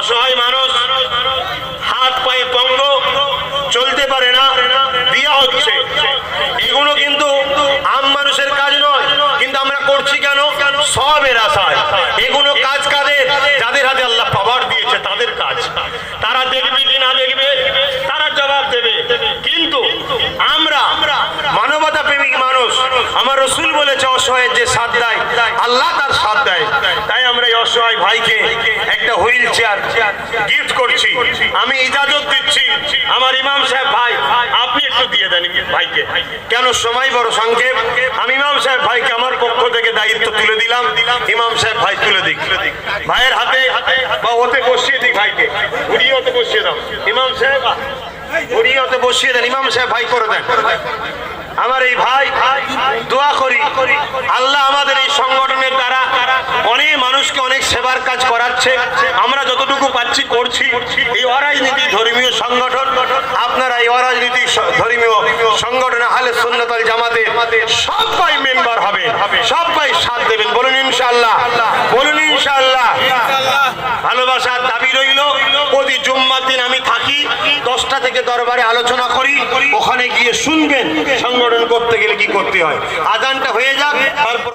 অসহায় মানুষ, হাত পায়ে পঙ্গ, চলতে পারে না, বিয়ে হচ্ছে। এগুলো কিন্তু আম মানুষের কাজ নয়, কিন্তু আমরা করছি কেন? সবের আশায়। এগুলো কাজ কাদের? যাদের হাতে আল্লাহ পাওয়ার দিয়েছে তাদের কাজ। তারা দেখবে কি না দেখবে, তারা জবাব দেবে। কিন্তু আমরা মানবতা প্রেমিক মানুষ, আমার রাসূল বলেছে অসহায়ের যে সাথ দেয় আল্লাহ তার সাথ দেয়। তাই আমরা এই অসহায় ভাইকে একটা হুইল চেয়ার গিফট করছি। আমি ইজাজত দিচ্ছি, আমার ইমাম সাহেব ভাই আপনি একটু দিয়ে দেন ভাইকে, কেন সময় বড় সংক্ষেপ। আমি ইমাম সাহেব ভাইকে আমার পক্ষ থেকে দায়িত্ব তুলে দিলাম, ইমাম সাহেব ভাই তুলে দিক, ভাইয়ের হাতে বা ওতে বসিয়ে দিক, ভাইকে ঘুরিয়ে ওতে বসিয়ে দাও। ইমাম সাহেব ঘুরিয়ে ওতে বসিয়ে দেন, ইমাম সাহেব ভাই করে দেন। আমার এই ভাই দোয়া করি আল্লাহ আমাদের এই সংগঠনের দ্বারা অনেক মানুষকে অনেক সেবার কাজ করাচ্ছে। আমরা যতটুকু পাচ্ছি করছি। এই অরাজনীতি ধর্মীয় সংগঠন, আপনারা এই অরাজনীতি ধর্মীয় সংগঠন আহলে সুন্নাত ওয়াল জামাতের সবাই মেম্বার হবে, সবাই সাথ দেবেন। বলুন ইনশাআল্লাহ, বলুন ইনশাআল্লাহ। ভালোবাসার দাবি রইল, প্রতি জুম্মার দিন আমি থাকি, 10টা থেকে দরবারে আলোচনা করি, ওখানে গিয়ে শুনবেন সংগঠন করতে গেলে কি করতে হয়। আজানটা হয়ে যাক, তারপর